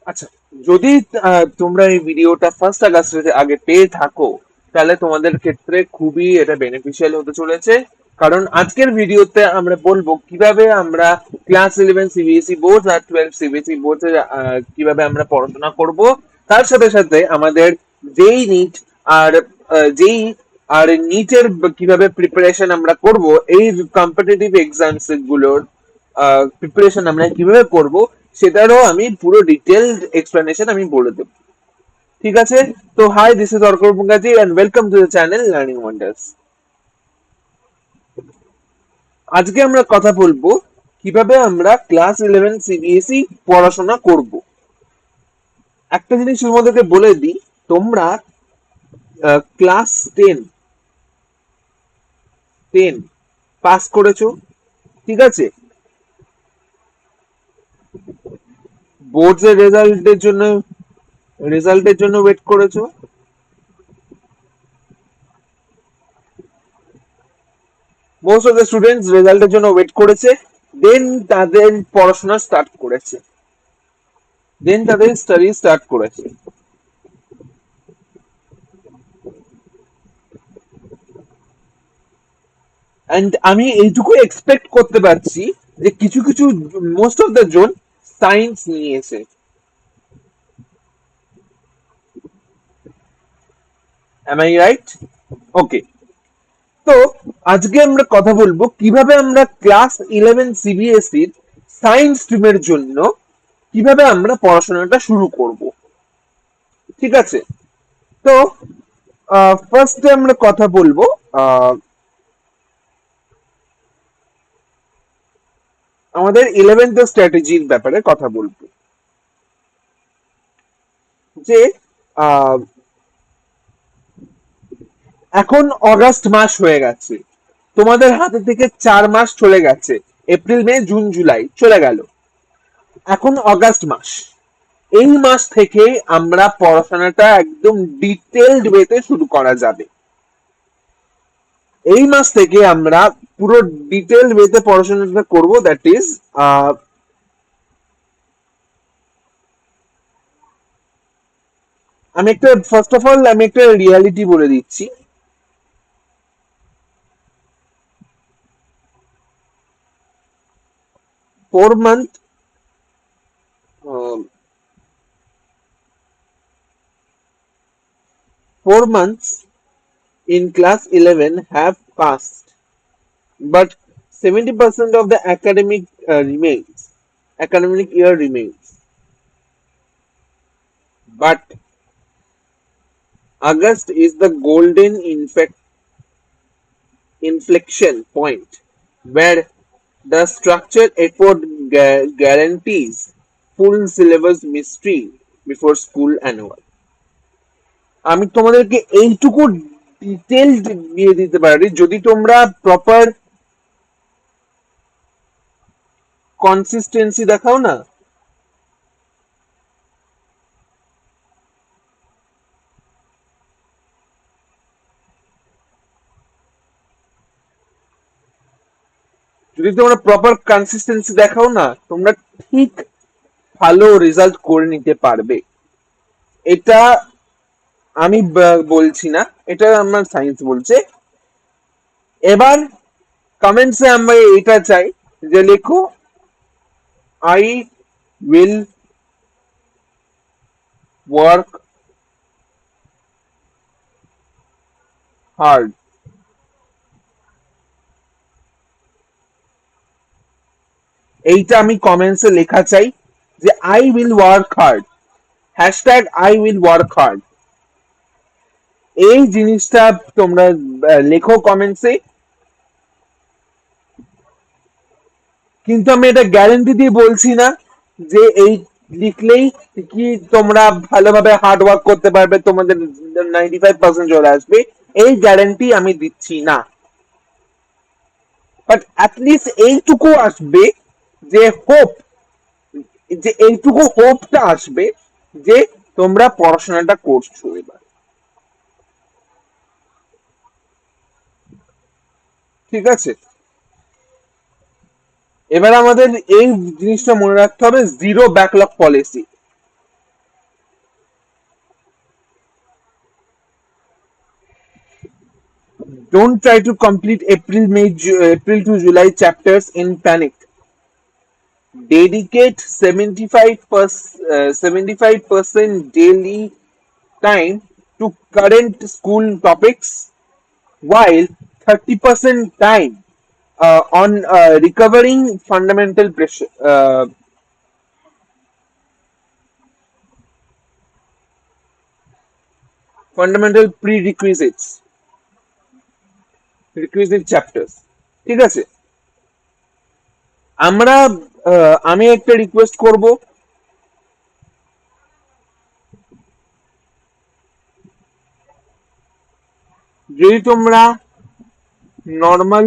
আচ্ছা, যদি তোমরা এই ভিডিওটা 1 আগস্টের আগে পেয়ে থাকো, তাহলে তোমাদের ক্ষেত্রে খুবই এটা বেনিফিশিয়াল হতে চলেছে। কারণ আজকের ভিডিওতে আমরা বলবো কিভাবে আমরা ক্লাস 11 সিবিএসই বোর্ড আর 12 সিবিএসই বোর্ড কিভাবে আমরা পড়াশোনা করব। তার সাথে সাথে আমাদের যেই নিট আর যেই আর নিটের কিভাবে প্রিপারেশন আমরা করব, এই কম্পিটিটিভ এক্সামস গুলোর প্রিপারেশন আমরা কিভাবে করব, সেটারও আমি পুরো ডিটেলড এক্সপ্লেনেশন আমি বলে দেবো। ঠিক আছে? তো hi, this is Arka Mukherjee and welcome to the channel learning wonders. আজকে আমরা কথা বলবো কিভাবে আমরা ক্লাস 11 সিবিএসই পড়াশোনা করব। একটা জিনিস তোমাদেরকে বলে দিই, তোমরা ক্লাস 10 পাস করেছো, ঠিক আছে? বোর্ডস এর রেজাল্টের জন্য ওয়েট করেছো। মোস্ট অফ দ্য স্টুডেন্টস রেজাল্টের জন্য ওয়েট করেছে, দেন তাদের পড়াশোনা স্টার্ট করেছে, দেন তাদের স্টাডি স্টার্ট করেছে। এন্ড আমি এইটুকু এক্সপেক্ট করতে পারছি যে কিছু কিছু মোস্ট অফ দ্য জন সায়েন্স নিয়েছে। Am I right? ওকে। তো আজকে আমরা কথা বলবো কিভাবে আমরা ক্লাস 11 সিবিএসই সায়েন্স স্ট্রিমের জন্য কিভাবে আমরা পড়াশোনাটা শুরু করব। ঠিক আছে? তো ফার্স্টে আমরা কথা বলবো আহ, আমাদের 11th স্ট্র্যাটেজির ব্যাপারে কথা বলবো। যে আহ, এখন অগাস্ট মাস হয়ে গেছে, তোমাদের হাতে থেকে 4 মাস চলে গেছে। এপ্রিল মে জুন জুলাই চলে গেল, এখন অগাস্ট মাস। এই মাস থেকে আমরা পড়াশোনাটা একদম ডিটেলড ওয়েতে শুরু করা যাবে। এই মাস থেকে আমরা পুরো ডিটেলড ওয়েতে পড়াশোনাটা করব, দ্যাট ইজ আমি একটা ফার্স্ট অফ অল আমি একটা রিয়ালিটি বলে দিচ্ছি। 4 month 4 months in class 11 have passed, but 70% of the academic year remains. But August is the golden inflection point where the structured effort guarantees full syllabus mystery before school annual. আমি তোমাদেরকে এইটুকু detail দিয়ে দিতে পারি, যদি তোমরা proper consistency দেখাও না, যদি তোমরা প্রপার কনসিস্টেন্সি দেখাও না, তোমরা ঠিক ভালো রেজাল্ট করে নিতে পারবে। এটা আমি বলছি না, এটা আমার সায়েন্স বলছে। এবার কমেন্টসে আমরা এটা চাই যে লেখো, আই উইল ওয়ার্ক হার্ড। এইটা আমি কমেন্টসে লেখা চাই যে I will work hard, hashtag I will work hard. এই জিনিসটা তোমরা লেখো কমেন্টসে। কিন্তু আমি এটা গ্যারান্টি দিয়ে বলছি না যে এই লিখলেই কি তোমরা ভালোভাবে হার্ড ওয়ার্ক করতে পারবে, তোমাদের 95% চলে আসবে, এই গ্যারান্টি আমি দিচ্ছি না। বাট অ্যাটলিস্ট এইটুকু আসবে যে হোপ, যে এইটুকু হোপটা আসবে যে তোমরা পড়াশোনাটা করছো। এবার ঠিক আছে? এবার আমাদের এই জিনিসটা মনে রাখতে হবে, zero backlog policy. Don't try to complete April to July chapters in panic. Dedicate 75% daily time to current school topics, while 30% time on recovering fundamental requisite chapters. ঠিক আছে, আমরা আমি একটা রিকোয়েস্ট করব, যদি তোমরা নর্মাল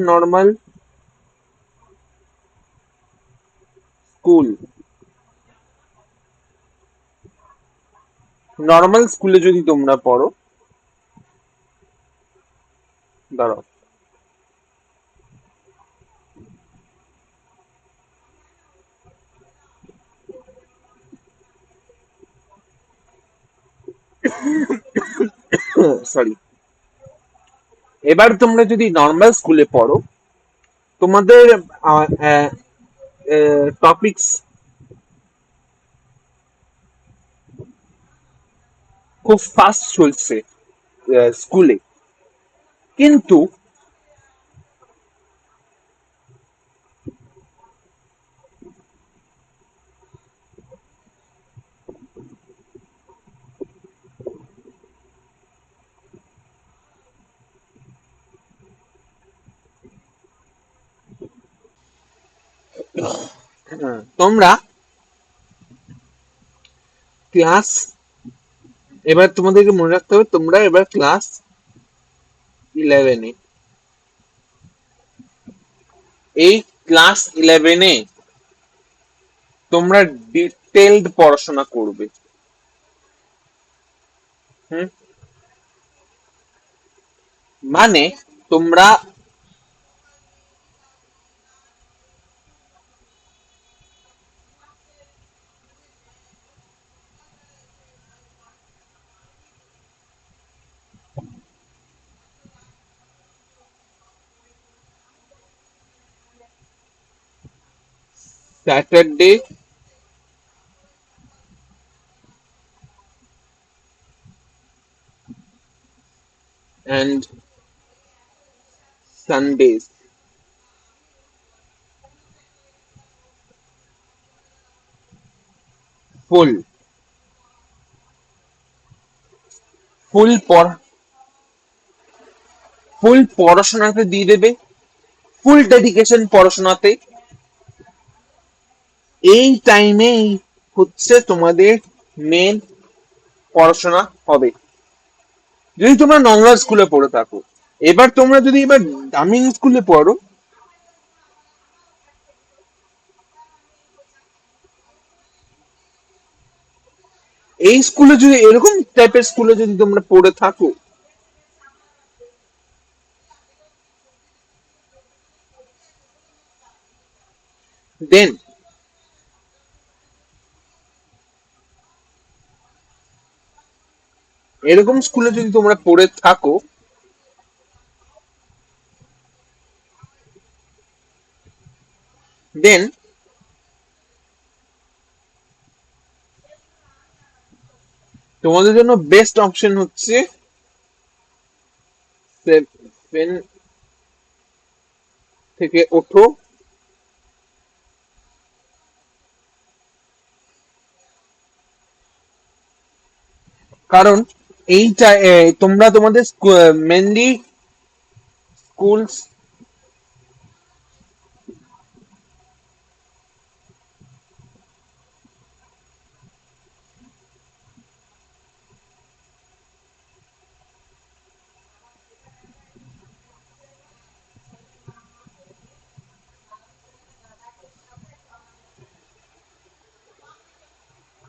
নর্মাল স্কুল স্কুলে যদি তোমরা পড়ো, দাঁড়াও, সরি, এবার তোমরা যদি নর্মাল স্কুলে পড়ো, তোমাদের টপিকস খুব ফাস্ট চলছে স্কুলে, কিন্তু তোমরা ক্লাস, এবার তোমাদেরকে মনে রাখতে হবে তোমরা এবার ক্লাস 11-এ, এই ক্লাস 11-এ তোমরা ডিটেইলড পড়াশোনা করবে। হুম, মানে তোমরা স্যাটারডে অ্যান্ড সানডেজ ফুল ফুল পড়া ফুল পড়াশোনাতে দিয়ে দেবে, ফুল ডেডিকেশন পড়াশোনাতে। এই টাইমেই হচ্ছে তোমাদের মেন পড়াশোনা হবে, যদি তোমরা নর্মাল স্কুলে পড়ে থাকো। এবার তোমরা যদি এবার দামিন স্কুলে পড়ো, এই স্কুলে যদি এরকম টাইপের স্কুলে যদি তোমরা পড়ে থাকো, দেন এরকম স্কুলে যদি তোমরা পড়ে থাকো, দেন তোমাদের জন্য বেস্ট অপশন হচ্ছে 7 থেকে ওঠো, কারণ এইটা তোমরা তোমাদের মেনলি স্কুল,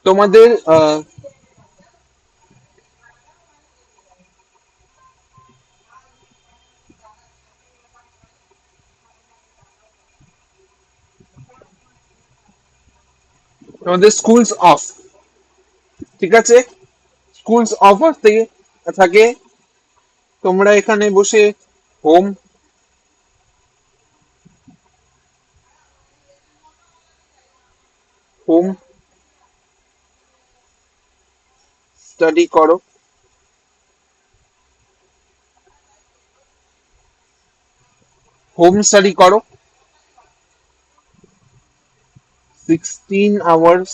তোমাদের তোমাদের স্কুলস অফ, ঠিক আছে? স্কুলস অফ থেকে থাকে, তোমরা এখানে বসে হোম হোম স্টাডি করো। হোম স্টাডি করো 16 hours।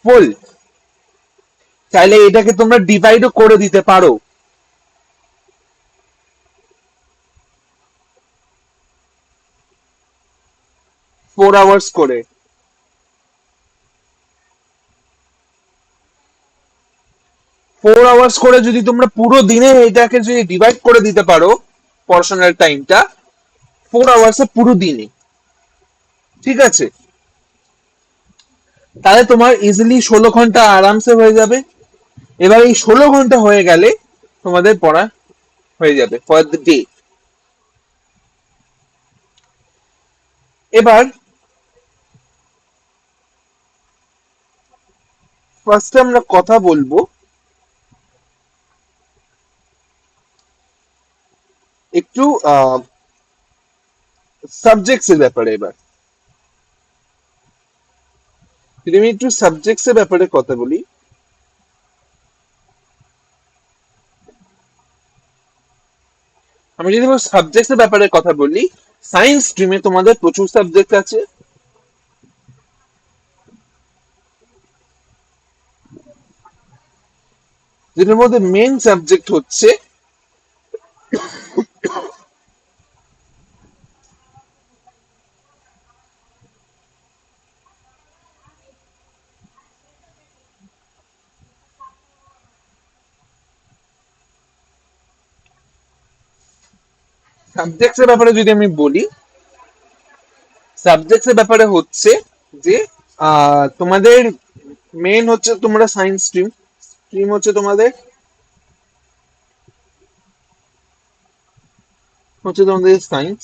ফুল, চাইলে এটাকে তোমরা ডিভাইডও করে দিতে পারো। 4 hours করে। 4 hours করে যদি তোমরা পুরো দিনে এটাকে যদি ডিভাইড করে দিতে পারো পড়াশোনার টাইমটা, 4 hours পুরো দিনে, ঠিক আছে? তাহলে তোমার ইজিলি 16 ঘন্টা আরামসে হয়ে যাবে। এবার এই 16 ঘন্টা হয়ে গেলে তোমাদের পড়া হয়ে যাবে ফর দ্য ডে। এবার ফার্স্টে আমরা কথা বলবো একটু সাবজেক্টস এর ব্যাপারে। এবার যদি আমি একটু সাবজেক্টস এর ব্যাপারে কথা বলি, আমি যদি সাবজেক্টস এর ব্যাপারে কথা বলি, সায়েন্স স্ট্রিমে তোমাদের প্রচুর সাবজেক্ট আছে। যেটার মধ্যে মেন সাবজেক্ট হচ্ছে সাবজেক্টস এর ব্যাপারে যদি আমি বলি, সাবজেক্টস এর ব্যাপারে হচ্ছে যে তোমাদের মেন হচ্ছে, তোমরা সায়েন্স স্ট্রিম, স্ট্রিম হচ্ছে তোমাদের সায়েন্স,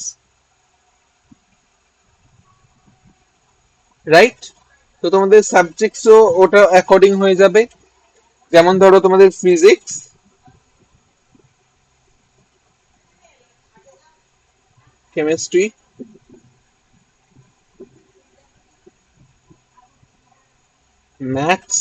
রাইট? তো তোমাদের সাবজেক্টসও ওটা অ্যাকর্ডিং হয়ে যাবে। যেমন ধরো তোমাদের ফিজিক্স, কেমিস্ট্রি, ম্যাথস,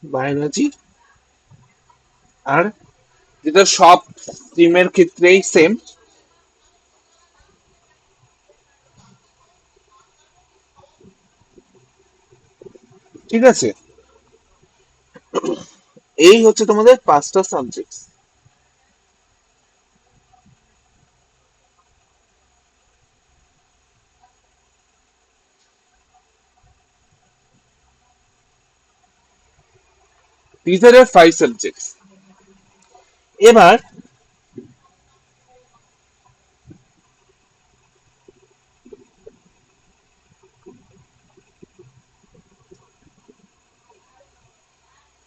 বায়োলজি, আর যেটা সব স্ট্রিমের ক্ষেত্রেই সেম, ঠিক আছে? এই হচ্ছে তোমাদের 5টা subject. These are your 5 subjects. এবার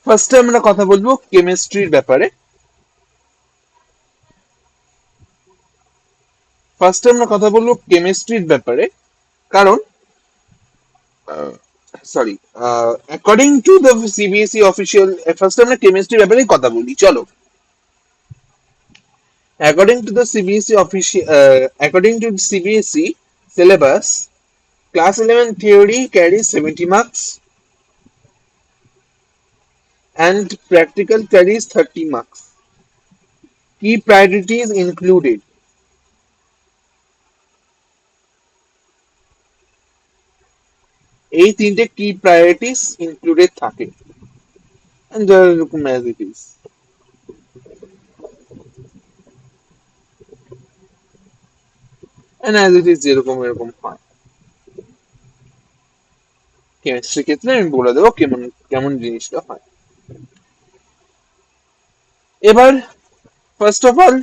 ফার্স্টে আমরা কথা বলবো কেমিস্ট্রির ব্যাপারে। কারণ sorry, according to the CBSE official, ফার্স্টে আমরা কেমিস্ট্রির ব্যাপারে কথা বলি, চলো। According to the CBSE syllabus, class 11 theory carries 70 marks and practical carries 30 marks. Key priorities included এই তিনটে কি প্রায়োরিটিস ইনক্লুডেড থাকে যেরকম as it is as it is যেরকম এরকম হয় কেমিস্ট্রির ক্ষেত্রে আমি বলে দেবো কেমন কেমন জিনিসটা হয় এবার ফার্স্ট অফ অল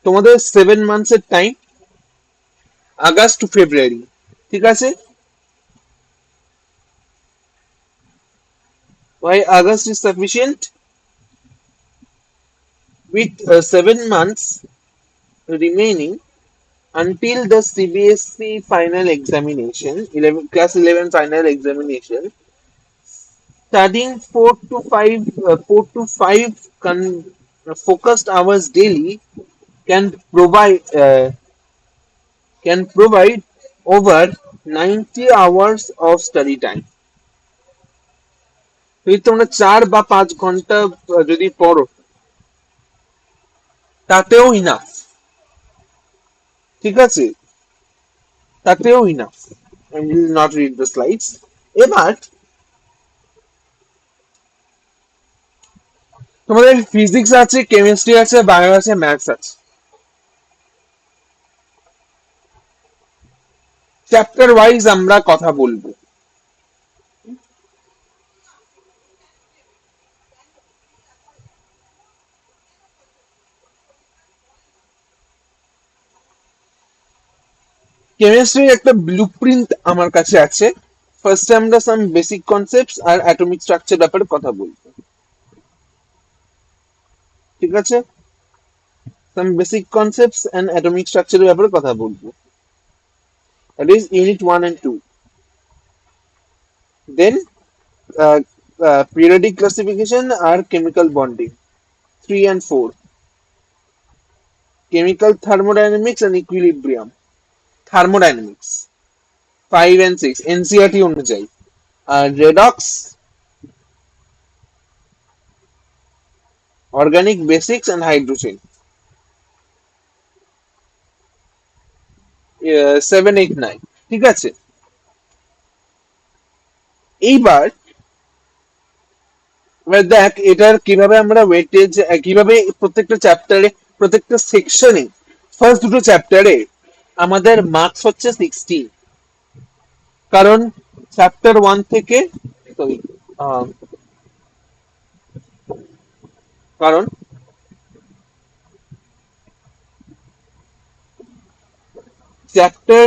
তোমাদের 7 মান্থস এর টাইম আগস্ট টু ফেব্রুয়ারি ঠিক আছে why August is sufficient with 7 months remaining until the CBSE final examination 11 class 11 final examination studying 4 to 5 focused hours daily can provide over 90 hours of study time যদি তোমরা 4 বা 5 ঘন্টা যদি পড়ো তাতেও ইনাফ ঠিক আছে তাতেও enough I will not read the slides এবার তোমাদের ফিজিক্স আছে কেমিস্ট্রি আছে বায়ো আছে ম্যাথস আছে চ্যাপ্টার ওয়াইজ আমরা কথা বলবো কেমিস্ট্রির একটা ব্লুপ্রিন্ট আমার কাছে আছে ফার্স্টে আমরা সাম বেসিক কনসেপ্টস আর অ্যাটমিক স্ট্রাকচার ব্যাপারে কথা বলবো ঠিক আছে some basic concepts and atomic স্ট্রাকচারের ব্যাপারে কথা বলবো that is unit 1 and 2 then periodic classification আর chemical bonding 3 and 4 chemical thermodynamics and equilibrium thermodynamics 5 and 6 NCERT অনুযায়ী আর redox organic basics and hydrogen 7 8 9 ঠিক আছে এইবার এবার দেখ এটার কিভাবে আমরা ওয়েটেজ কিভাবে প্রত্যেকটা চ্যাপ্টারে প্রত্যেকটা সেকশনে ফার্স্ট দুটো চ্যাপ্টারে আমাদের মার্কস হচ্ছে 60 কারণ চ্যাপ্টার 1 থেকে সরি কারণ চ্যাপ্টার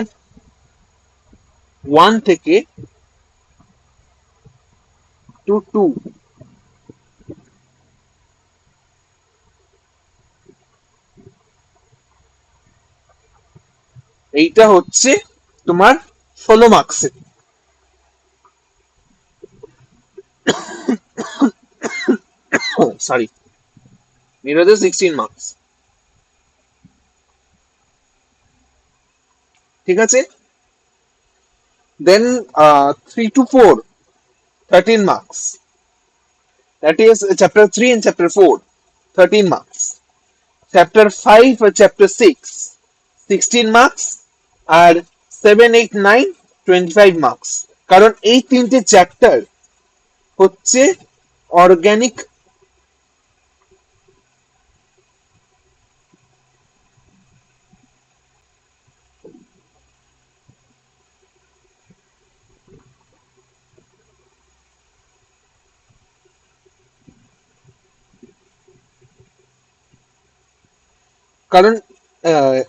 1 থেকে টু 2 এইটা হচ্ছে তোমার 16 মার্কসের সরি এটা হচ্ছে 16 মার্কস ঠিক আছে দেন 3 to 4 13 marks that is chapter 3 and chapter 4 13 marks chapter 5 or chapter 6 16 marks R 7 8 9 25 marks কারণ এই তিনটে চ্যাপ্টার হচ্ছে অর্গানিক কারণ আহ,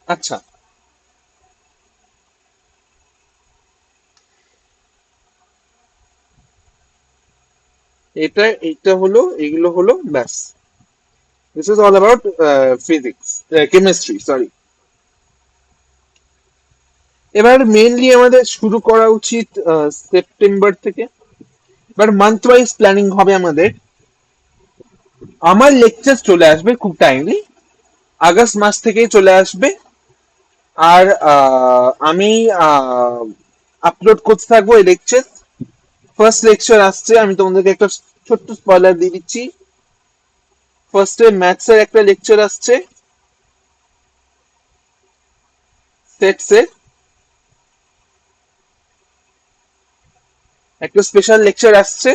আচ্ছা, এটা হলো, এগুলো হলো ব্যাস। This is all about physics, chemistry, sorry. এবার মেইনলি আমাদের শুরু করা উচিত সেপ্টেম্বর থেকে। এবার মান্থ ওয়াইজ প্ল্যানিং হবে আমাদের। আমার লেকচার চলে আসবে খুব টাইমলি, আগস্ট মাস থেকেই চলে আসবে। আর আমি আপলোড করতে থাকবো এই লেকচার। ফার্স্ট লেকচার আসছে, আমি তোমাদেরকে একটা ছোট্ট স্পয়লার দিয়ে দিচ্ছি। ফার্স্টে ম্যাথস এর একটা লেকচার আসছে, সেটস এর একটা স্পেশাল লেকচার আসছে।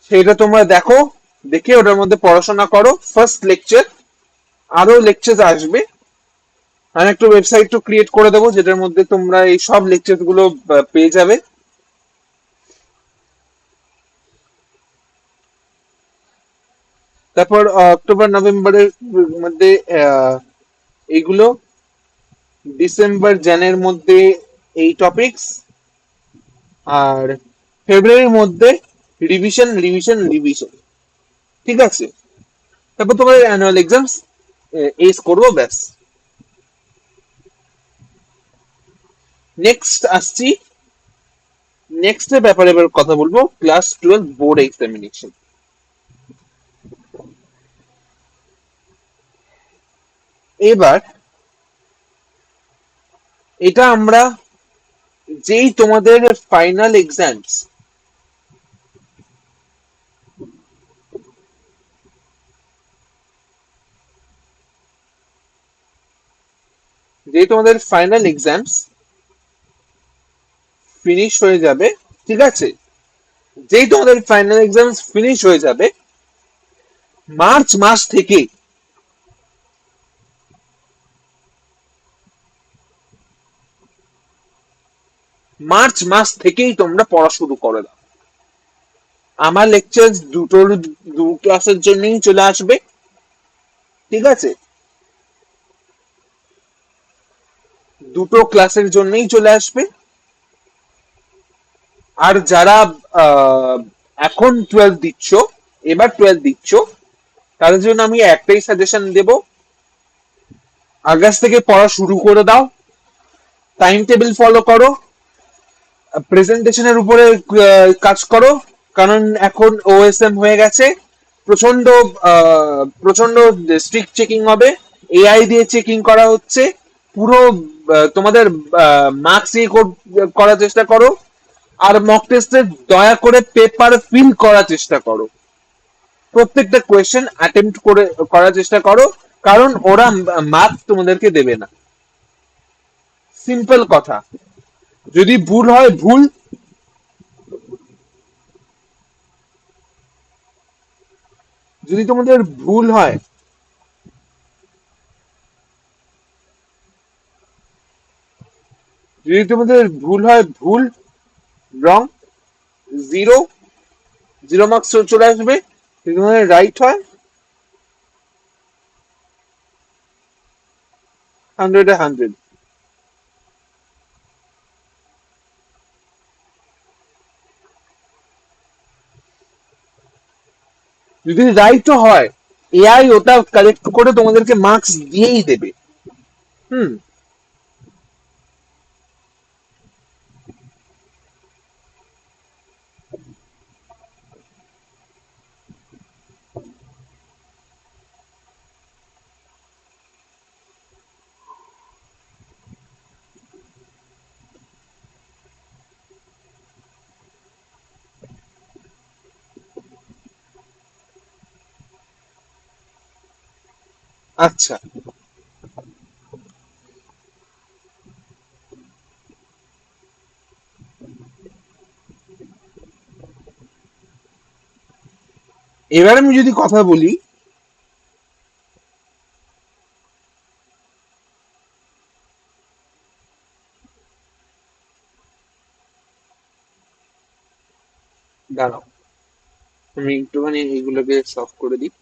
সেটা তোমরা দেখো, দেখে ওটার মধ্যে পড়াশোনা করো, ফার্স্ট লেকচার। আরো লেকচার আসবে, আমি একটু ওয়েবসাইট তো ক্রিয়েট করে দেবো যেটার মধ্যে তোমরা এই সব লেকচার গুলো পেয়ে যাবে। তারপর অক্টোবর নভেম্বরের মধ্যে আহ, এইগুলো, ডিসেম্বর জানের মধ্যে এই টপিকস, আর ফেব্রুয়ারির মধ্যে রিভিশন রিভিশন রিভিশন। ঠিক আছে? তারপর তোমার অ্যানুয়াল এক্সামস এস করবো, ব্যাস। নেক্সট আসছি, নেক্সট এর ব্যাপারে এবার কথা বলবো, ক্লাস 12 বোর্ড এক্সামিনেশন। এবার এটা আমরা, যেই তোমাদের ফাইনাল এক্সামস, যেই তোমাদের ফাইনাল এক্সামস ফিনিশ হয়ে যাবে, ঠিক আছে, যেই তোমাদের ফাইনাল এক্সামস ফিনিশ হয়ে যাবে, মার্চ মাস থেকে, মার্চ মাস থেকেই তোমরা পড়া শুরু করে দাও। আমার লেকচার দু ক্লাসের জন্যই চলে আসবে, ঠিক আছে, দুটো ক্লাসের জন্যই চলে আসবে। আর যারা আহ, এখন 12 দিচ্ছ, এবার 12 দিচ্ছ, তাদের জন্য আমি একটাই সাজেশন দেব, আগস্ট থেকে পড়া শুরু করে দাও, টাইম টেবিল ফলো করো, প্রেজেন্টেশনের উপরে কাজ করো। কারণ এখন ওএসএম হয়ে গেছে, প্রচন্ড প্রচন্ড স্ট্রিক্ট চেকিং হবে, এআই দিয়ে চেকিং করা হচ্ছে পুরো। তোমাদের মার্কস ইয়ে করার চেষ্টা করো। আর মক টেস্টে দয়া করে পেপার ফিল করার চেষ্টা করো, প্রত্যেকটা কোয়েশ্চেন অ্যাটেম্প্ট করে করার চেষ্টা করো, কারণ ওরা মার্কস তোমাদেরকে দেবে না। সিম্পল কথা, যদি ভুল হয় ভুল, যদি তোমাদের ভুল হয়, যদি তোমাদের ভুল হয় ভুল, রং, জিরো, জিরো মার্কস চলে আসবে। যদি তোমাদের রাইট হয় 100-এ 100। যদি রাইটও হয়, এআই ওটা কালেক্ট করে তোমাদেরকে মার্কস দিয়েই দেবে। হুম। আচ্ছা, এবার আমি যদি কথা বলি, দাঁড়াও, আমি একটুখানি এইগুলোকে সলভ করে দিই।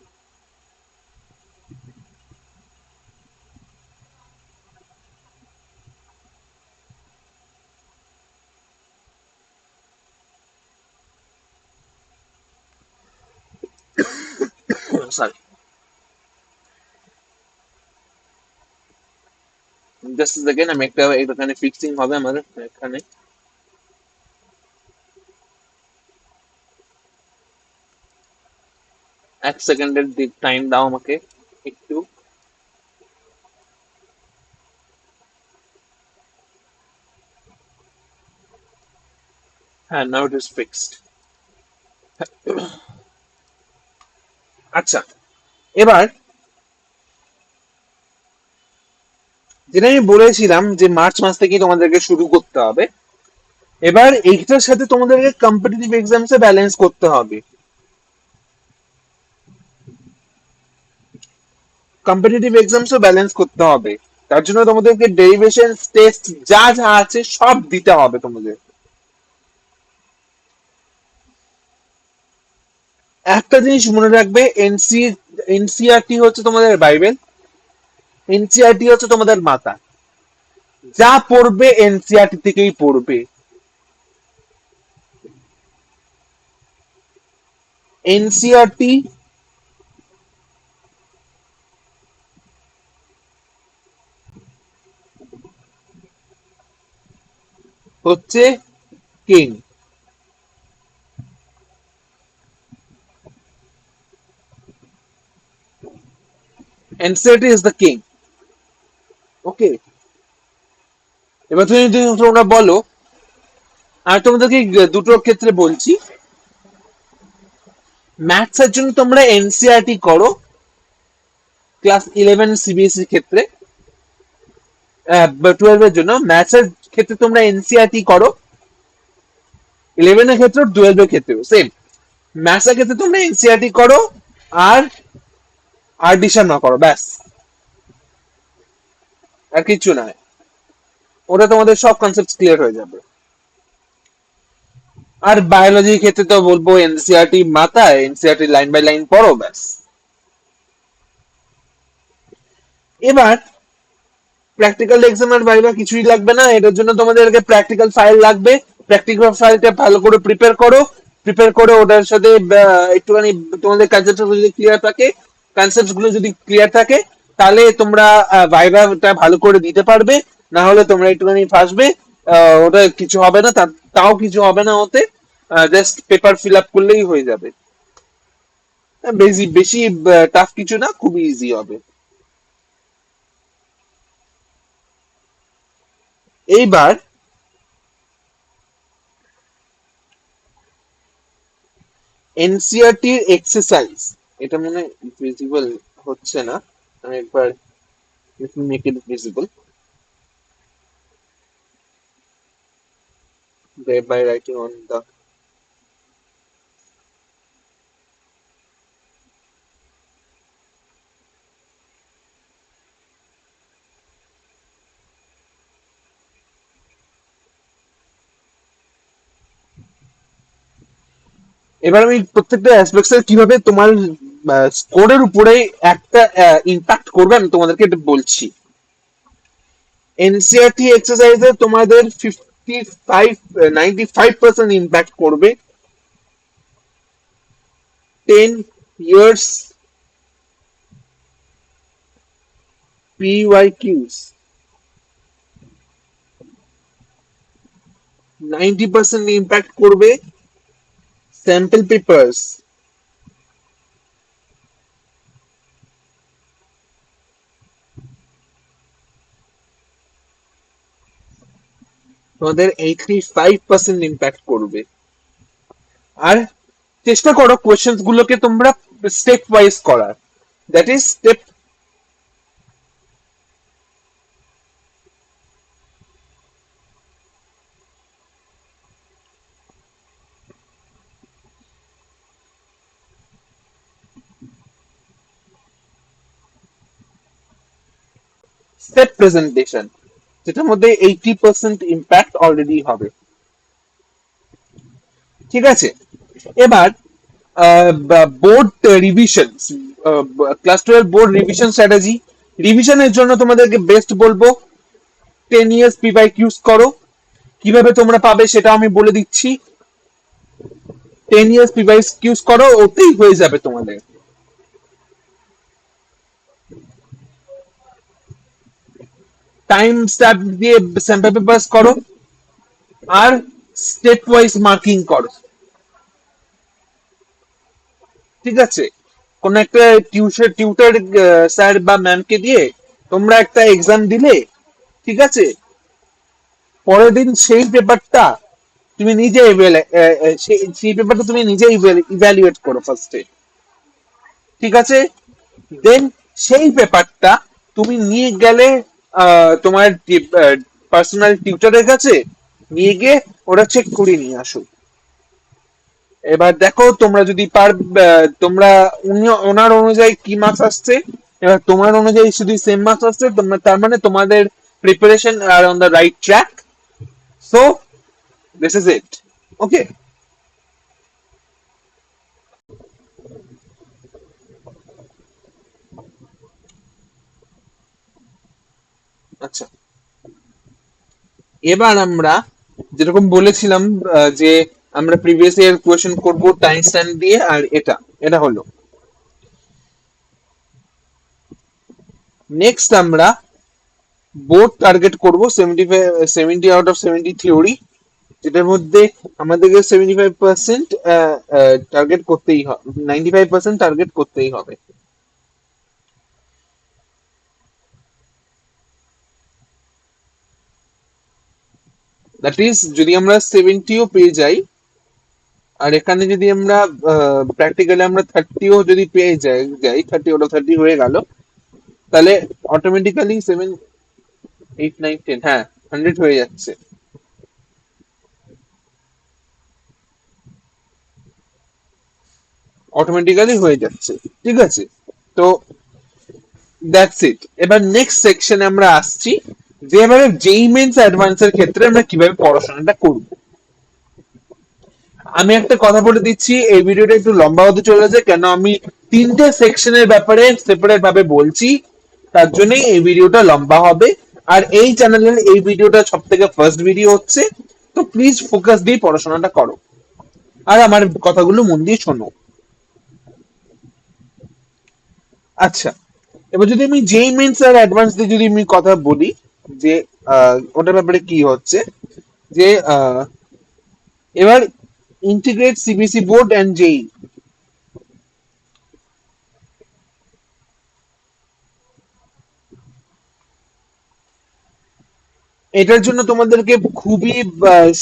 সরি, জাস্ট সেকেন্ড, আমি একটা এখানে ফিক্সিং হবে আমাদের এখানে। এক সেকেন্ডের টাইম দাও আমাকে একটু। হ্যাঁ, নাও ইট ইজ ফিক্সড। আচ্ছা, এবার যেটা আমি বলেছিলাম যে মার্চ মাস থেকে তোমাদেরকে শুরু করতে হবে, এবার এইটার সাথে তোমাদেরকে কম্পিটিটিভ এক্সামসে ব্যালেন্স করতে হবে। কম্পিটিটিভ এক্সামসও ব্যালেন্স করতে হবে, তার জন্য তোমাদেরকে ডেরিভেশন টেস্ট যা যা আছে সব দিতে হবে তোমাদের। একটা জিনিস মনে রাখবে, এনসিআরটি হচ্ছে তোমাদের বাইবেল, এনসিআরটি হচ্ছে তোমাদের মাতা, যা পড়বে এনসিআরটি থেকেই পড়বে। এনসিআরটি হচ্ছে king, NCERT is the king. Okay, এবার তুমি যদি তোমরা বলো, আর তোমাদেরকে দুটো ক্ষেত্রে বলছি, ম্যাথস এর জন্য তোমরা এনসিআরটি করো ক্লাস 11 সিবিএসই ক্ষেত্রে, 12 এর জন্য ম্যাথস এর ক্ষেত্রে তোমরা এনসিআরটি করো, 11 এর ক্ষেত্রে 12 এর ক্ষেত্রেও সেম। ম্যাথস এর ক্ষেত্রে তোমরা এনসিআরটি করো আর আরডিশন না করো, ব্যাস, আর কিছু নয়, ওটা তোমাদের সব কনসেপ্ট ক্লিয়ার হয়ে যাবে। আর বায়োলজির ক্ষেত্রে তো বলবো এনসিআরটি মাথায়, এনসিআরটি লাইন বাই লাইন পড়ো, ব্যাস। এবার প্র্যাকটিক্যাল এক্সাম আর ভাইবা কিছুই লাগবে না, এটার জন্য তোমাদেরকে প্র্যাকটিক্যাল ফাইল লাগবে। প্র্যাকটিক্যাল ফাইলটা ভালো করে প্রিপেয়ার করো, প্রিপেয়ার করে ওটার সাথে একটুখানি তোমাদের কনসেপ্ট যদি ক্লিয়ার থাকে, কনসেপ্ট গুলো যদি ক্লিয়ার থাকে, তাহলে তোমরা ভাইভাটা ভালো করে দিতে পারবে। না হলে তোমরা একটুখানি ফাঁসবে, ওটা কিছু হবে না, তাও কিছু হবে না ওতে, জাস্ট পেপার ফিল আপ করলেই হয়ে যাবে। বেশি বেশি টাফ কিছু না, খুবই ইজি হবে। এইবার এনসিআরটির এক্সারসাইজ, এটা মনে ভিজিবল হচ্ছে না, আমি একবার make it visible by writing on the, এবার আমি প্রত্যেকটা অ্যাসপেক্টস এর কিভাবে তোমার স্কোরের উপরে একটা ইম্প্যাক্ট করবে আমি তোমাদেরকে এটা বলছি। এনসিআরটি এক্সারসাইজে তোমাদের 95 ইম্প্যাক্ট করবে, 10 years PYQs, 90% ইম্প্যাক্ট করবে স্যাম্পল পেপার্স, তোমাদের 85% ইম্প্যাক্ট করবে। আর চেষ্টা করো কোয়েশ্চেন গুলোকে তোমরা স্টেপ ওয়াইজ করার, দ্যাট ইজ স্টেপ প্রেজেন্টেশন, যেটার মধ্যে 80% ইম্প্যাক্ট অলরেডি হবে। ঠিক আছে, এবার board revision, class 12 board revision strategy. রিভিশনের জন্য তোমাদেরকে বেস্ট বলবো 10 years PYQs করো। কিভাবে তোমরা পাবে সেটা আমি বলে দিচ্ছি, 10 years PYQs করো, ওতেই হয়ে যাবে তোমাদের। টাইম স্ট্যাম্প দিয়ে স্যাম্পল পেপারস করো, আর স্টেপ ওয়াইজ মার্কিং করো। ঠিক আছে, কোন একটা টিউটার স্যার বা ম্যামকে দিয়ে তোমরা একটা এক্সাম দিলে, ঠিক আছে, পরের দিন সেই পেপারটা তুমি নিজে সেই পেপারটা তুমি নিজে ইভ্যালুয়েট করো ফার্স্টে। ঠিক আছে, দেন সেই পেপারটা তুমি নিয়ে গেলে তোমার পার্সোনাল টিউটারের কাছে, নিয়ে গিয়ে ওরা চেক করে নিয়ে আসো। এবার দেখো তোমরা যদি তোমরা ওনার অনুযায়ী কি মার্কস আসছে, এবার তোমার অনুযায়ী যদি সেম মার্কস আসছে, তোমরা তার মানে তোমাদের preparation are on the right track. So this is it. Okay. আচ্ছা, এবার আমরা যেরকম বলেছিলাম যে আমরা প্রিভিয়াস ইয়ার কোয়েশ্চেন করব টাইম স্ট্যাম্প দিয়ে, আর এটা এটা হলো। নেক্সট আমরা বোর্ড টার্গেট করব 70 আউট অফ 70 থিওরি, যেটার মধ্যে আমাদেরকে 75% টার্গেট করতেই হবে, 95% টার্গেট করতেই হবে। দ্যাট ইজ যদি আমরা 70ও পেয়ে যাই, আর এখানে যদি আমরা প্র্যাকটিক্যালি আমরা 30ও যদি পেয়ে যাই 30 ওটা 30 হয়ে গেল, তাহলে অটোমেটিক্যালি 7 8 9 10, হ্যাঁ, 100 হয়ে যাচ্ছে। অটোমেটিক্যালি হয়ে যাচ্ছে। ঠিক আছে, তো দ্যাটস ইট। এবার নেক্সট সেকশনে আমরা আসছি, যে এবারে যেই মেন্স অ্যাডভান্সের ক্ষেত্রে আমরা কিভাবে পড়াশোনাটা করব। আমি একটা কথা বলে দিচ্ছি, এই ভিডিওটা একটু লম্বা হতে চলেছে, কেন আমি 3টে সেকশনের ব্যাপারে সেপারেট ভাবে বলছি, তার জন্যই এই ভিডিওটা লম্বা হবে। আর এই চ্যানেলের এই ভিডিওটা সব থেকে ফার্স্ট ভিডিও হচ্ছে, তো প্লিজ ফোকাস দিয়ে পড়াশোনাটা করো, আর আমার কথাগুলো মন দিয়ে শোনো। আচ্ছা, এবার যদি আমি যেই মেন্স আর অ্যাডভান্স দিয়ে যদি আমি কথা বলি, যে ওটার ব্যাপারে কি হচ্ছে, যে এবার ইন্টিগ্রেট সিবিএসই বোর্ড অ্যান্ড জেই, এটার জন্য তোমাদেরকে খুবই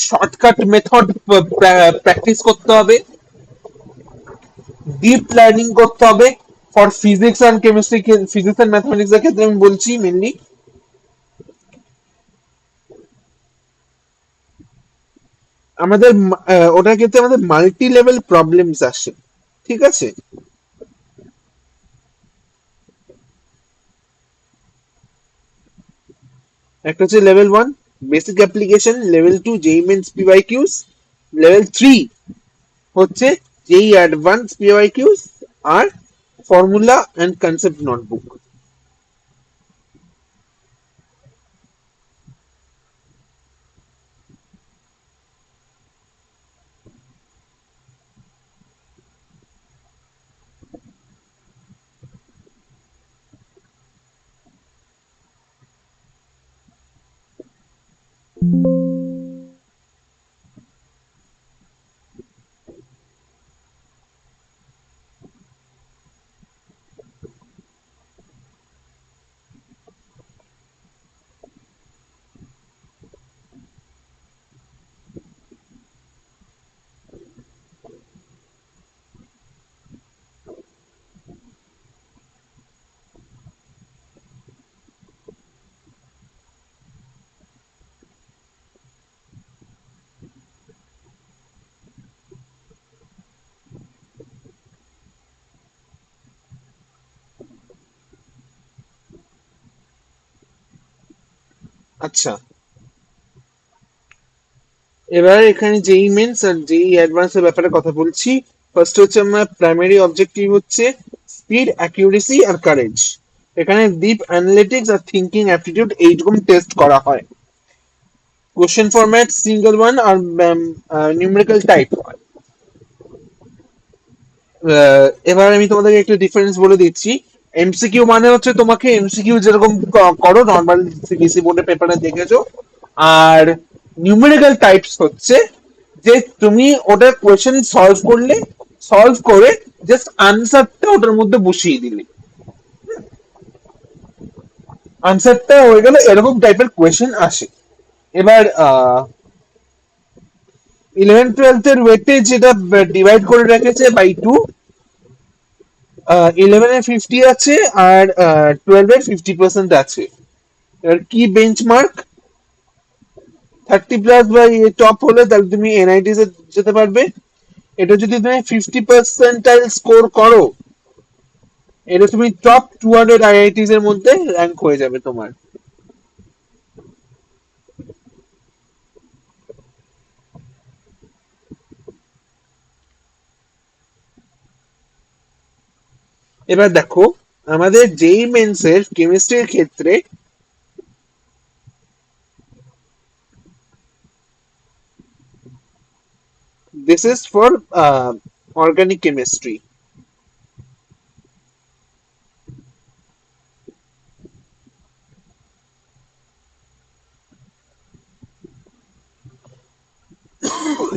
শর্টকাট মেথড প্র্যাকটিস করতে হবে, ডিপ লার্নিং করতে হবে। For physics and chemistry, physics and mathematics এর ক্ষেত্রে আমি বলছি মেনলি, আমাদের ওটার ক্ষেত্রে আমাদের মাল্টি লেভেল প্রবলেমস আসে। ঠিক আছে, একটা হচ্ছে level 1 basic application, level 2 JEE mains PYQs, level 3 হচ্ছে জেই অ্যাডভান্স পিওয়াইকিউস, আর ফর্মুলা অ্যান্ড কনসেপ্ট নোটবুক। আচ্ছা, এবার এখানে জেই মেন্স আর জেই অ্যাডভান্স এর ব্যাপারে কথা বলছি। ফার্স্ট হচ্ছে আমার প্রাইমারি অবজেক্টিভ হচ্ছে স্পিড, অ্যাকিউরেসি আর কারেজ। এখানে deep analytics are thinking aptitude এইরকম টেস্ট করা হয়। কোশ্চেন ফরম্যাট সিঙ্গেল ওয়ান আর নিউমেরিক্যাল টাইপ হয়। এবার আমি তোমাদেরকে একটু ডিফারেন্স বলে দিচ্ছি। এমসিকিউ মানে হচ্ছে তোমাকে এমসিকিউ যেরকম করো নর্মাল সিবিএসই বোর্ডে পেপারে দেখেছো। আর নিউমেরিক্যাল টাইপস হচ্ছে যে তুমি ওটা কোয়েশ্চেন সলভ করলে, সলভ করে জাস্ট আনসারটা ওটার মধ্যে বসিয়ে দিলে, আনসারটা হয়ে গেল, এরকম টাইপের কোয়েশ্চেন আসে। এবার 11 12 এর ওয়েটে যেটা ডিভাইড করে রেখেছে বাই 2, 11 এ 50 আছে আর 12 এ 50% আছে। এবার কি বেঞ্চমার্ক, 30 প্লাস বা টপ হলে তাহলে তুমি এনআইটিস এ যেতে পারবে। এটা যদি তুমি 50% স্কোর করো, এটা তুমি টপ 200 আইআইটিস এর মধ্যে র্যাঙ্ক হয়ে যাবে তোমার। এবার দেখো আমাদের যেই মেন্স এর কেমিস্ট্রির ক্ষেত্রে this is for organic chemistry.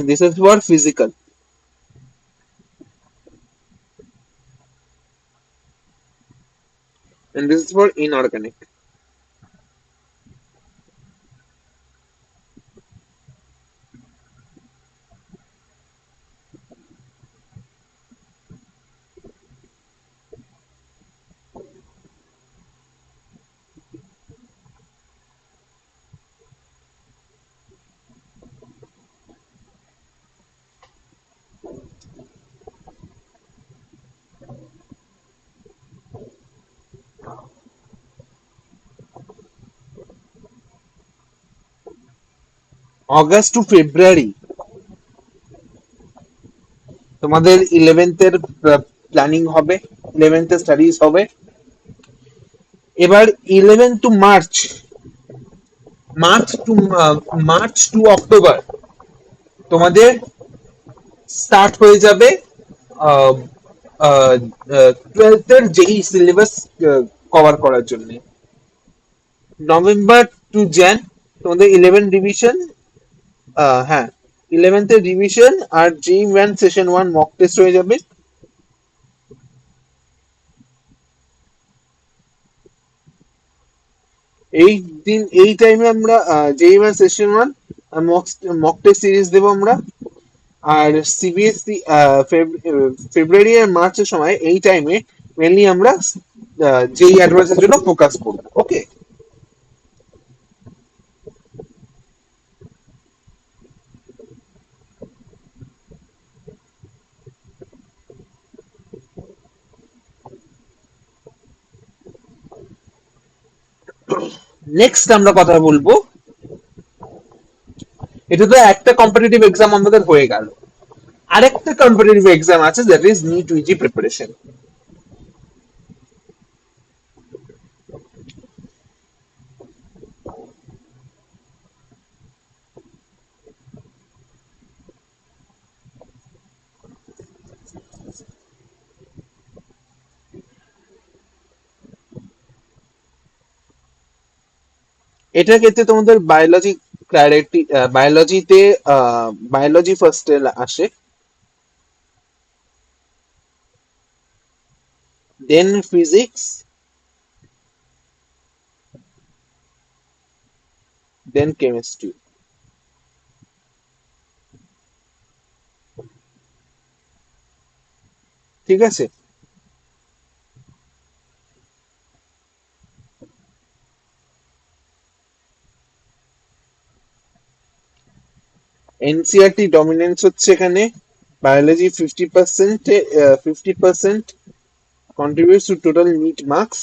This is for physical, and this is for inorganic. August two ফেব্রুয়ারি তোমাদের 11th এর প্ল্যানিং হবে, 11th এর স্টাডিজ হবে। এবার 11 to March, March to March to October তোমাদের স্টার্ট হয়ে যাবে 12th এর যেই সিলেবাস কভার করার জন্য। নভেম্বর টু jan তোমাদের 11 ডিভিশন, হ্যাঁ 11th এর রিভিশন আর J1 সেশন 1 মক টেস্ট হয়ে যাবে। এই দিন এই টাইমে আমরা J1 session 1 mock mock test series দেবো আমরা। আর সিবিএসসি ফেব্রুয়ারি আর মার্চের সময় এই টাইমে মেনলি আমরা যেই অ্যাডভান্সের জন্য ফোকাস করবো। ওকে, নেক্সট আমরা কথা বলবো, এটা তো একটা কম্পিটিটিভ এক্সাম আমাদের হয়ে গেল, আরেকটা কম্পিটিটিভ এক্সাম আছে, that is NEET UG preparation. এটার ক্ষেত্রে তোমাদের বায়োলজি ক্লারিটি, বায়োলজিতে বায়োলজি ফার্স্টে আসে, দেন ফিজিক্স, দেন কেমিস্ট্রি। ঠিক আছে, এনসিআরটি ডমিনেন্স হচ্ছে এখানে, biology 50%, 50% contributes to total NEET marks.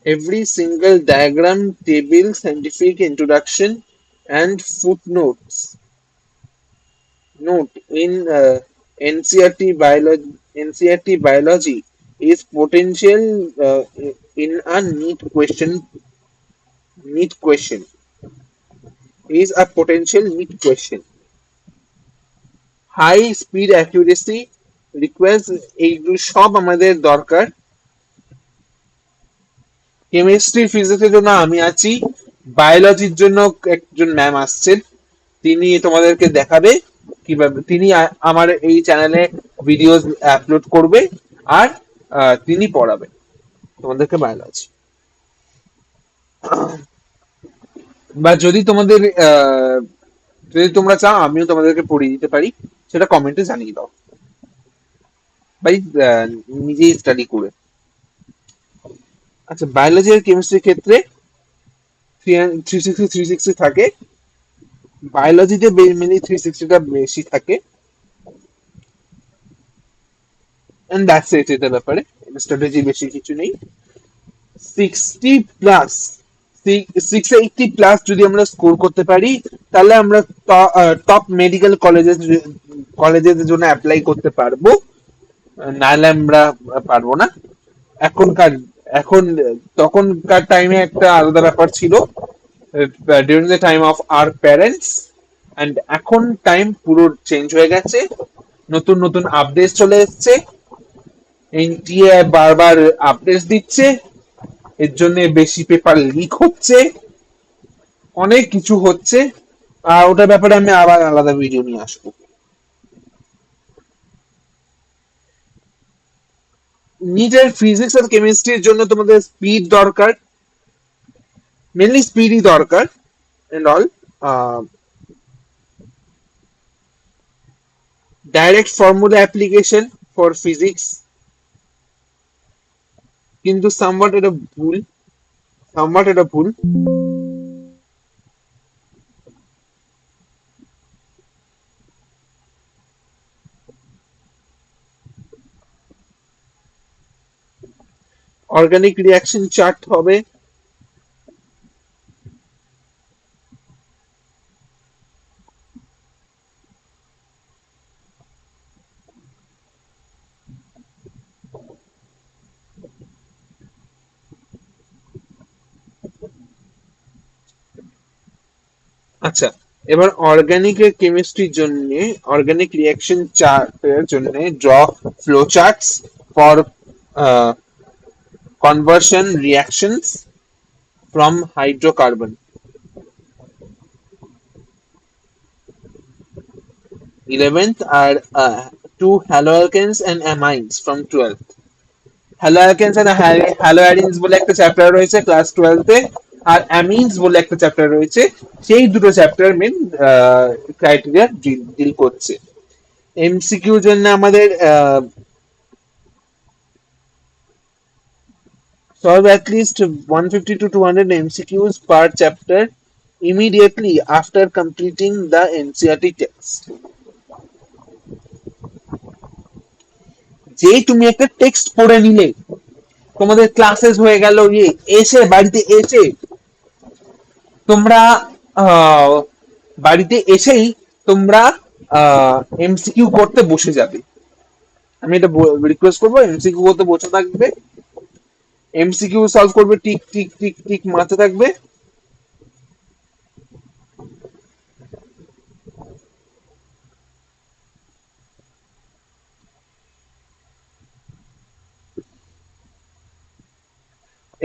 Every single diagram, table, scientific introduction, and footnotes note in NCERT biology is potential in a NEET question is a potential NEET question. High speed accuracy requires, এইগুলো সব আমাদের দরকার। Chemistry ফিজিক্সের জন্য আমি আছি, বায়োলজির জন্য একজন ম্যাম আসছেন, তিনি তোমাদেরকে দেখাবে কিভাবে, তিনি আমার এই চ্যানেলে ভিডিও আপলোড করবে, আর তিনি পড়াবে তোমাদেরকে বায়োলজি। বা যদি তোমাদের যদি তোমরা চাও আমিও তোমাদেরকে পড়িয়ে দিতে পারি, সেটা কমেন্টে জানিয়ে দাও ভাই, নিজেই স্টাডি করে। আচ্ছা, বায়োলজি আর কেমিস্ট্রির ক্ষেত্রে 360 থাকে, বায়োলজিতে মেনলি 360টা বেশি থাকে, এন্ড দ্যাটস ইট এটার ব্যাপারে, স্ট্র্যাটেজি বেশি কিছু নেই। 60 প্লাস, 680 প্লাস যদি আমরা স্কোর করতে পারি, তাহলে আমরা টপ মেডিকেল কলেজের জন্য অ্যাপ্লাই করতে পারবো, নাহলে আমরা পারবো না। এখনকার এখন তখনকার টাইমে একটা আলাদা ব্যাপার ছিল, during the time of our parents, and এখন টাইম পুরো চেঞ্জ হয়ে গেছে, নতুন নতুন আপডেট চলে এসছে, এনটিএ বারবার আপডেট দিচ্ছে, এর জন্য বেশি পেপার লিক হচ্ছে, অনেক কিছু হচ্ছে, আর ওটার ব্যাপারে আমি আবার আলাদা ভিডিও নিয়ে আসবো। নিজের ফিজিক্স আর কেমিস্ট্রির জন্য তোমাদের স্পিড দরকার, মেনলি স্পিডই দরকার, and all. Direct formula application for physics, কিন্তু সামওয়াট এটা ভুল, সামওয়াট এটা ভুল। অর্গানিক রিয়াকশন চার্ট হবে। আচ্ছা, এবার অর্গানিক কেমিস্ট্রির জন্য, অর্গানিক রিয়াকশন চার্টের জন্য draw flow charts for conversion reactions from hydrocarbon. 11th আর to haloalkanes and amines from 12th। Haloalkanes and haloarenes বলে একটা চ্যাপ্টার রয়েছে ক্লাস 12th-এ, আর অ্যামিনস বলে একটা চ্যাপ্টার রয়েছে, সেই দুটো চ্যাপ্টার মেন ক্রাইটেরিয়া ডিল করছে। এমসিকিউর জন্য আমাদের solve at least 150 to 200 MCQs per chapter immediately after completing the NCERT text. যে তুমি একটা টেক্সট পড়ে নিলে, তোমাদের ক্লাসেস হয়ে গেল, ইয়ে এসে বাড়িতে এসে তোমরা আহ, বাড়িতে এসেই তোমরা এমসিকিউ করতে বসে যাবে। আমি এটা রিকোয়েস্ট করবো, এমসিকিউ করতে বসে থাকবে, এমসিকিউ সলভ করবে, টিক টিক টিক টিক মারতে থাকবে।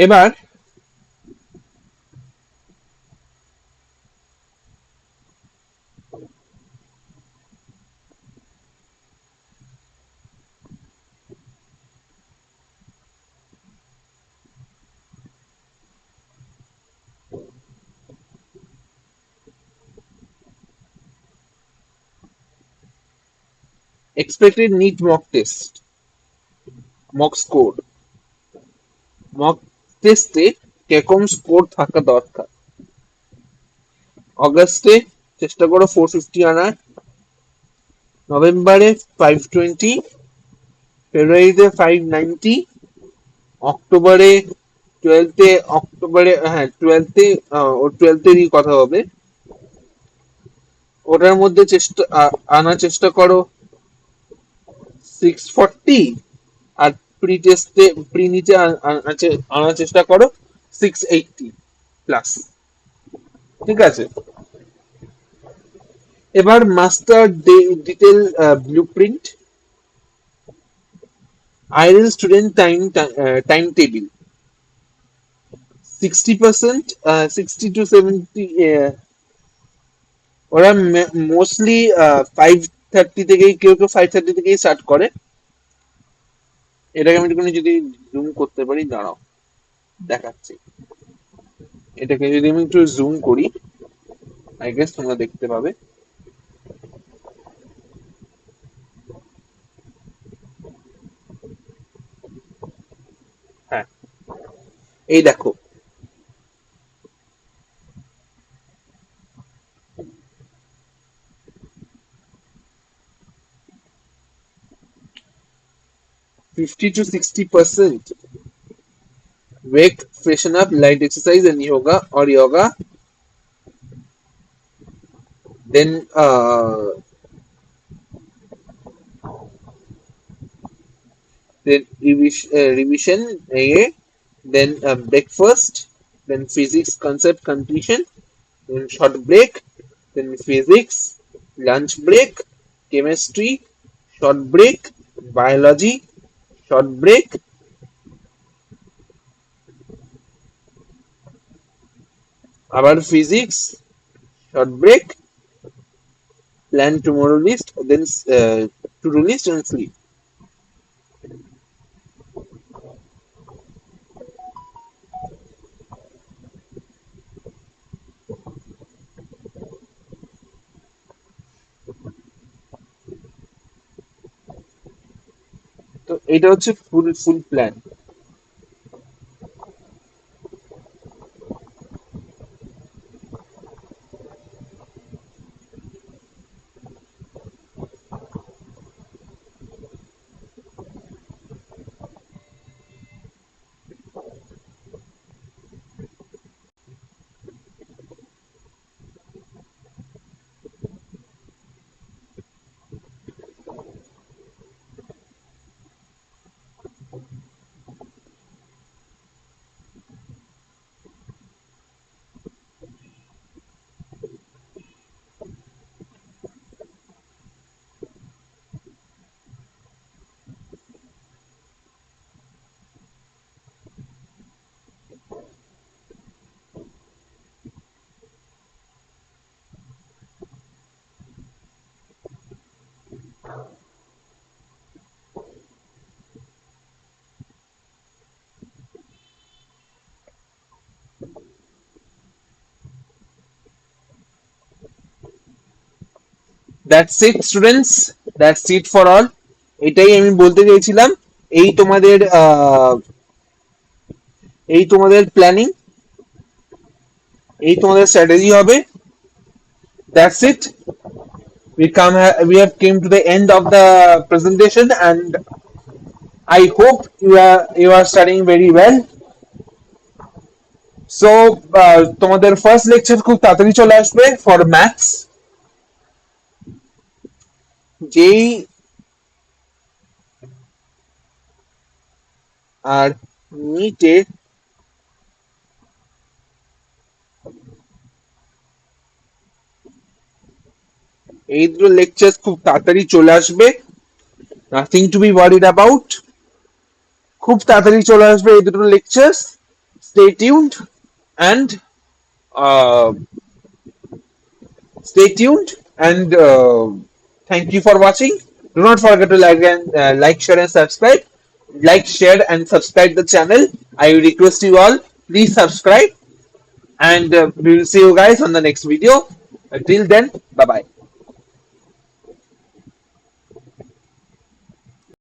এবার expected NEET mock test, mock score, mock টেস্টে কিরকম স্কোর থাকা দরকার। অগাস্টে চেষ্টা করো 450 আনার, নভেম্বরে 520, ফেব্রুয়ারিতে 590, অক্টোবরে টুয়েলভে ও টুয়েলভেরই কথা হবে, ওটার মধ্যে আনার চেষ্টা করো 640, আর প্রি নিচে আনার চেষ্টা করো 680 প্লাস। ঠিক আছে, এবার master detail blue print, idol student time table, 60%, 60 to 70, ওরা মোস্টলি 5:30 থেকেই, কেউ কেউ 5:30 থেকেই স্টার্ট করে। এটাকে আমি একটুখানি যদি জুম করতে পারি, দাঁড়াও দেখাচ্ছি। এটাকে যদি আমি একটু জুম করি, আই গেস তোমরা দেখতে পাবে। হ্যাঁ, এই দেখো, 50 to 60% wake, freshen up, light exercise and yoga. Then revision AA, then breakfast, then physics concept completion, then short break, then physics, lunch break, chemistry, short break, biology, short break, আবার physics, short break, plan tomorrow list, then to-do list and sleep. তো এটা হচ্ছে full full plan. That's it students, that's it for all. এটাই আমি বলতে চাইছিলাম। এই তোমাদের এই তোমাদের প্ল্যানিং, এই তোমাদের স্ট্র্যাটেজি হবে। That's it. We have came to the end of the presentation, and I hope you are studying very well. So তোমাদের ফার্স্ট লেকচার খুব তাড়াতাড়ি চলে আসবে ফর ম্যাথস। যেই আর নিটে এই দুটো লেকচার খুব তাড়াতাড়ি চলে আসবে, nothing to B worried about. খুব তাড়াতাড়ি চলে আসবে এই দুটো lecture. Stay tuned and uh, stay tuned and thank you for watching. Do not forget to like, share and subscribe. Like, share and subscribe the channel. I request you all, please subscribe, and we will see you guys on the next video. Until then, bye bye.